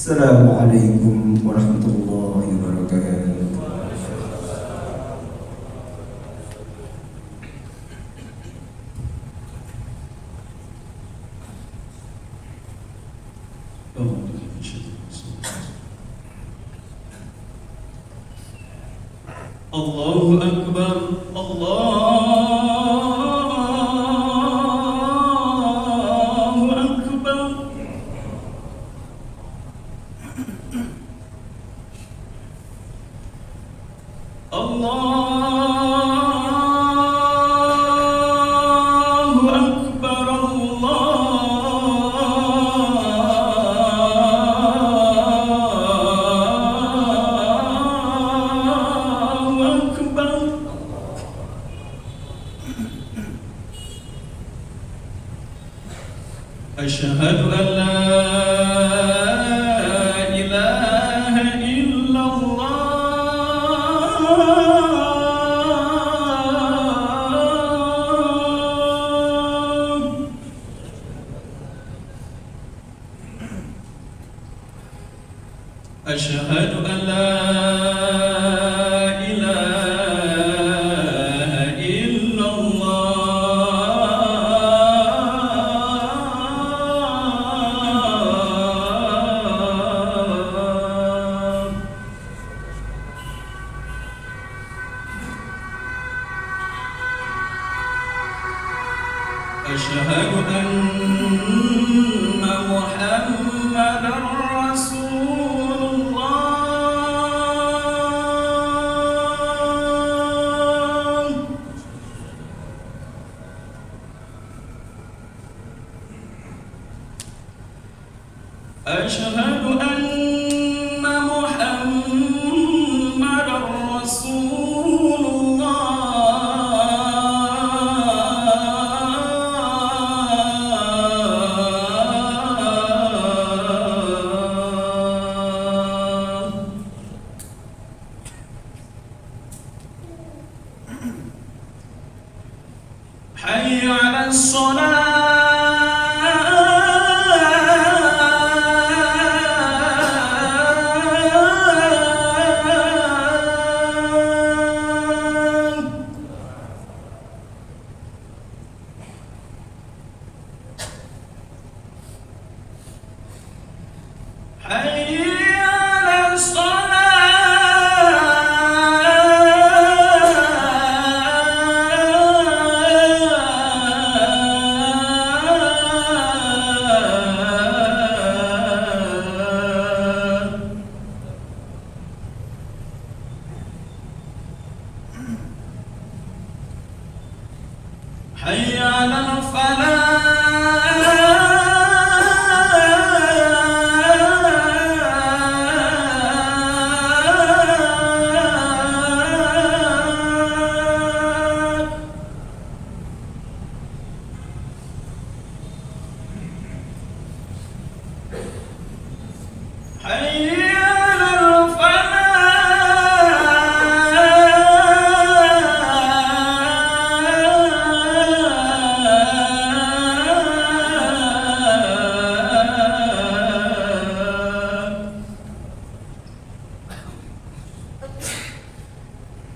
Assalamualaikum warahmatullahi wabarakatuh. Allahu Akbar, Allahu Akbar. Allahu Akbar, Allahu Akbar. Asyhadu an la ilaha illallah. Asyhadu an la ilaha illallah. Asyhadu anna Muhammadar Rasulullah. Asyhadu anna Muhammadar Rasulullah. حي على الصلاة. حي على الصلاة. حي على الفلاح. حي على الفلاح.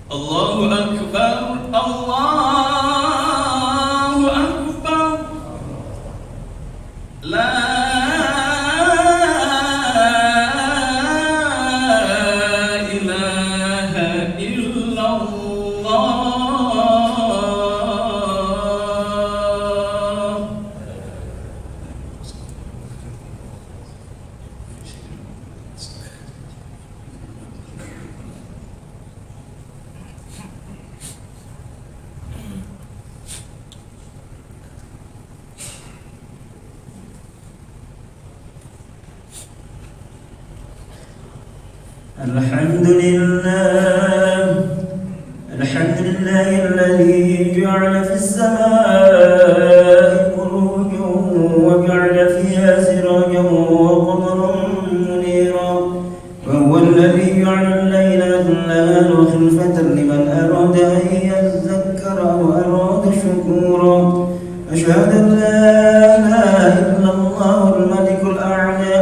Allahu Akbar, Allahu Akbar. La ilaha illallah. الحمد لله الذي جعل في السماء بروجا وجعل فيها سراجا وقمرا منيرا، وهو الذي جعل الليل والنهار خلفة لمن أراد أن يذكر أو أراد شكورا. أشهد أن لا إله إلا الله الملك الأعلى،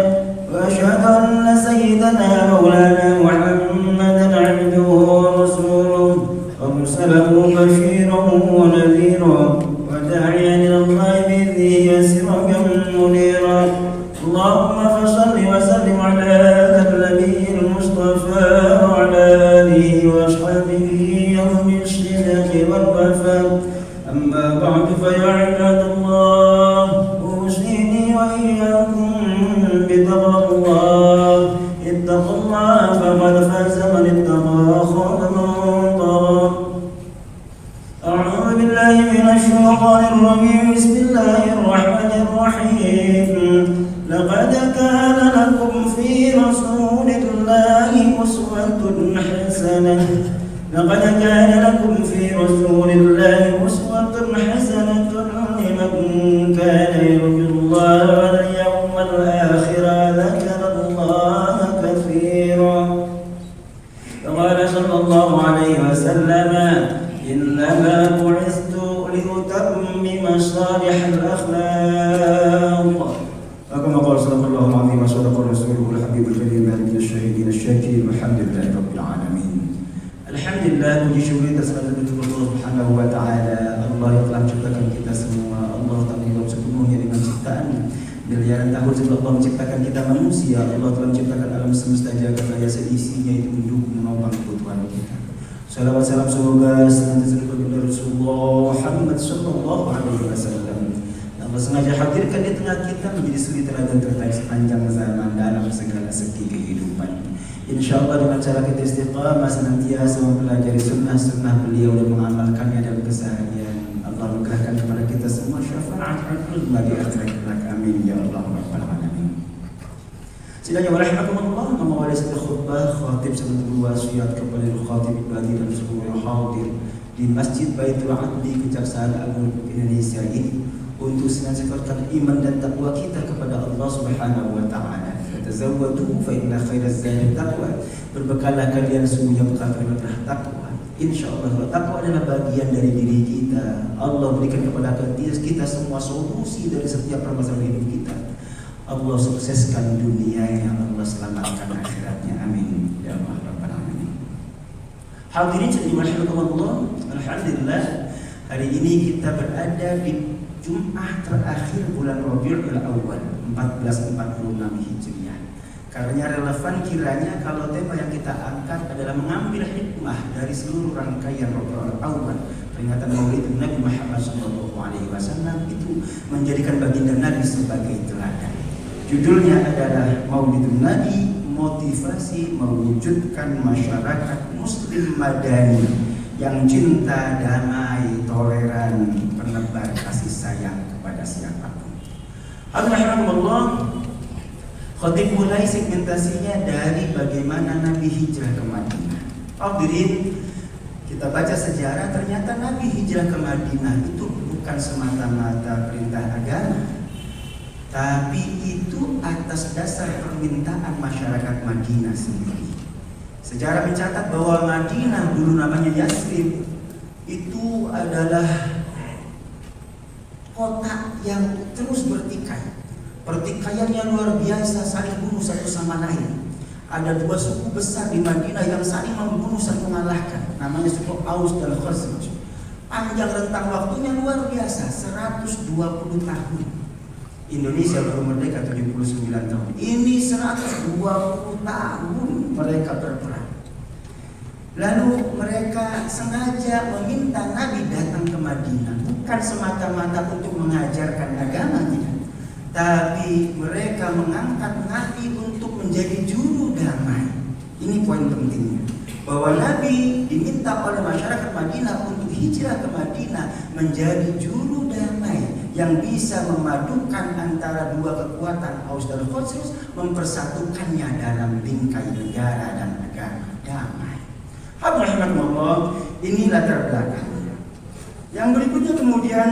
وأشهد أن أن سيدنا مولانا محمدا عبده ورسوله أرسله بشيرا ونذيرا وداعيا إلى الله بإذنه وسراجا منيرا اللهم فصل وسلم على هذا النبي المصطفى وعلى آله وأصحابه يوم الصدق والوفاء أما بعد فيا عباد الله أوصيني وإياكم بتقوى الله اتقوا الله فقد فاز من اتقى وخاب من طغى أعوذ بالله من الشيطان الرجيم بسم الله الرحمن الرحيم لقد كان لكم في رسول الله أسوة حسنة لقد كان لكم في رسول الله أسوة حسنة لمن كان يرجو الله واليوم الآخر ذكر الله كثيرا وقال صلى الله عليه وسلم إنما بعثت لأتمم صالح الأخلاق وكما قال صلى الله عليه وسلم وصدق رسوله الحبيب الكريم مالك الشهيدين الشاكرين والحمد لله رب العالمين. Alhamdulillah, puji syukur kita selalu untuk Allah Subhanahu wa taala. Allah yang telah menciptakan kita semua. Allah tak ridha sepenuhnya dengan ciptaan. Miliaran tahun sebelum Allah menciptakan kita manusia, Allah telah menciptakan alam semesta jagat raya seisinya itu mendukung menopang kebutuhan kita. Salawat salam semoga senantiasa kepada Rasulullah Muhammad sallallahu alaihi wasallam. Allah sengaja hadirkan di tengah kita menjadi suri teladan terbaik sepanjang zaman dalam segala segi kehidupan. InsyaAllah dengan cara kita istiqamah senantiasa mempelajari sunnah-sunnah beliau dan mengamalkannya dalam keseharian. Allah menggerakkan kepada kita semua syafaat uzma di akhirat kelak. Amin ya Allah rabbal alamin. Sidangnya warahmatullah mengawali setiap khutbah khatib sebagai wasiat kepada khatib ibadi dan semua yang hadir di Masjid Baitul Adli Kejaksaan Agung Indonesia ini untuk senantiasa iman dan takwa kita kepada Allah Subhanahu wa taala. Tazawwadu fa inna khairaz zadi taqwa. Berbekallah kalian sungguhnya bekal terbaiklah takwa. Insyaallah takwa adalah bagian dari diri kita. Allah berikan kepada kita semua solusi dari setiap permasalahan hidup kita. Allah sukseskan dunianya, Allah selamatkan akhiratnya. Amin ya Allah rabbal alamin. Hadirin sekalian Allah, alhamdulillah hari ini kita berada di Jumat terakhir bulan Rabiul Awal 1446 Hijriah. Karena relevan kiranya kalau tema yang kita angkat adalah mengambil hikmah dari seluruh rangkaian Rabiul Awal, peringatan Maulid Nabi Muhammad SAW itu menjadikan baginda Nabi sebagai teladan. Judulnya adalah Maulidun Nabi, motivasi mewujudkan masyarakat Muslim Madani yang cinta, damai, toleran, penebar kasih sayang kepada siapapun. Alhamdulillah, khatib mulai segmentasinya dari bagaimana Nabi hijrah ke Madinah. Hadirin, kita baca sejarah, ternyata Nabi hijrah ke Madinah itu bukan semata-mata perintah agama, tapi itu atas dasar permintaan masyarakat Madinah sendiri. Sejarah mencatat bahwa Madinah dulu namanya Yasrib itu adalah kota yang terus bertikai. Pertikaiannya luar biasa, saling bunuh satu sama lain. Ada dua suku besar di Madinah yang saling membunuh, saling mengalahkan. Namanya suku Aus dan Khazraj. Panjang rentang waktunya luar biasa, 120 tahun. Indonesia baru merdeka 79 tahun. Ini 120 tahun mereka berperang. Lalu mereka sengaja meminta Nabi datang ke Madinah, bukan semata-mata untuk mengajarkan agama, tidak, tapi mereka mengangkat Nabi untuk menjadi juru damai. Ini poin pentingnya, bahwa Nabi diminta oleh masyarakat Madinah untuk hijrah ke Madinah menjadi juru damai yang bisa memadukan antara dua kekuatan Aus dan Khazraj, mempersatukannya dalam bingkai negara dan agama damai. Alhamdulillah, ini latar belakangnya. Yang berikutnya kemudian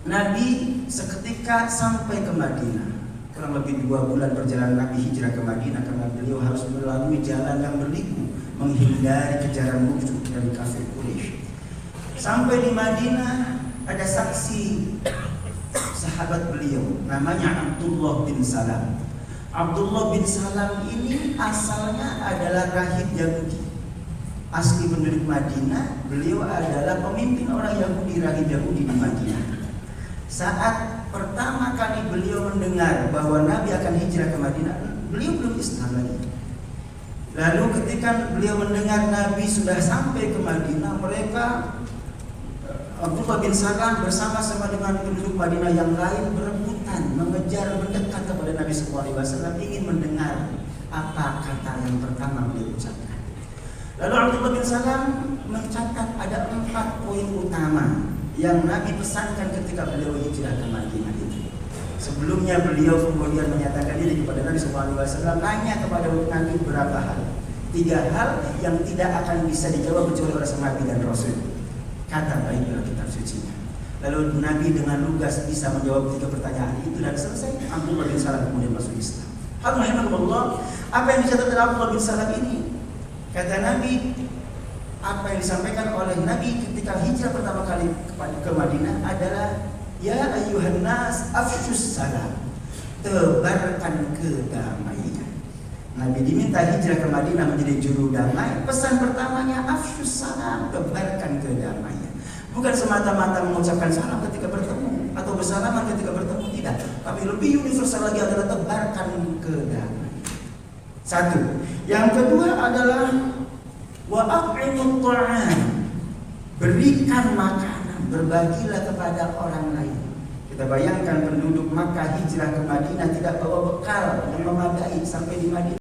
Nabi seketika sampai ke Madinah. Kurang lebih 2 bulan perjalanan Nabi hijrah ke Madinah karena beliau harus melalui jalan yang berliku menghindari kejaran musuh dari kafir Quraisy. Sampai di Madinah ada saksi sahabat beliau namanya Abdullah bin Salam. Abdullah bin Salam ini asalnya adalah rahib Yahudi, asli penduduk Madinah. Beliau adalah pemimpin orang Yahudi, rahib Yahudi di Madinah. Saat pertama kali beliau mendengar bahwa Nabi akan hijrah ke Madinah, beliau belum Islam lagi. Lalu ketika beliau mendengar Nabi sudah sampai ke Madinah, mereka, Abdullah bin Salam bersama-sama dengan penduduk Madinah yang lain berebutan mengejar mendekat kepada Nabi SAW, ingin mendengar apa kata yang pertama beliau ucapkan. Lalu Abdullah bin Salam mencatat ada 4 poin utama yang Nabi pesankan ketika beliau hijrah ke Madinah itu. Sebelumnya beliau kemudian menyatakan diri kepada Nabi SAW, nanya kepada Nabi beberapa hal. 3 hal yang tidak akan bisa dijawab kecuali oleh Nabi dan Rasul. Kata baiklah kitab sucinya. Lalu Nabi dengan lugas bisa menjawab 3 pertanyaan itu dan selesai. Abdullah bin Salam kemudian masuk Islam. Alhamdulillah. Apa yang dicatat oleh Abdullah bin Salam ini? Kata Nabi, apa yang disampaikan oleh Nabi ketika hijrah pertama kali ke Madinah adalah ya ayyuhan nas afshus salam, tebarkan kedamaian. Nabi diminta hijrah ke Madinah menjadi juru damai. Pesan pertamanya afshus salam, tebarkan kedamaian. Bukan semata-mata mengucapkan salam ketika bertemu atau bersalaman ketika bertemu, tidak. Tapi lebih universal lagi adalah tebarkan kedamaian. 1. Yang kedua adalah wa aq'imut ta'am, berikan makanan, berbagilah kepada orang lain. Kita bayangkan penduduk Makkah hijrah ke Madinah tidak bawa bekal yang memadai sampai di Madinah.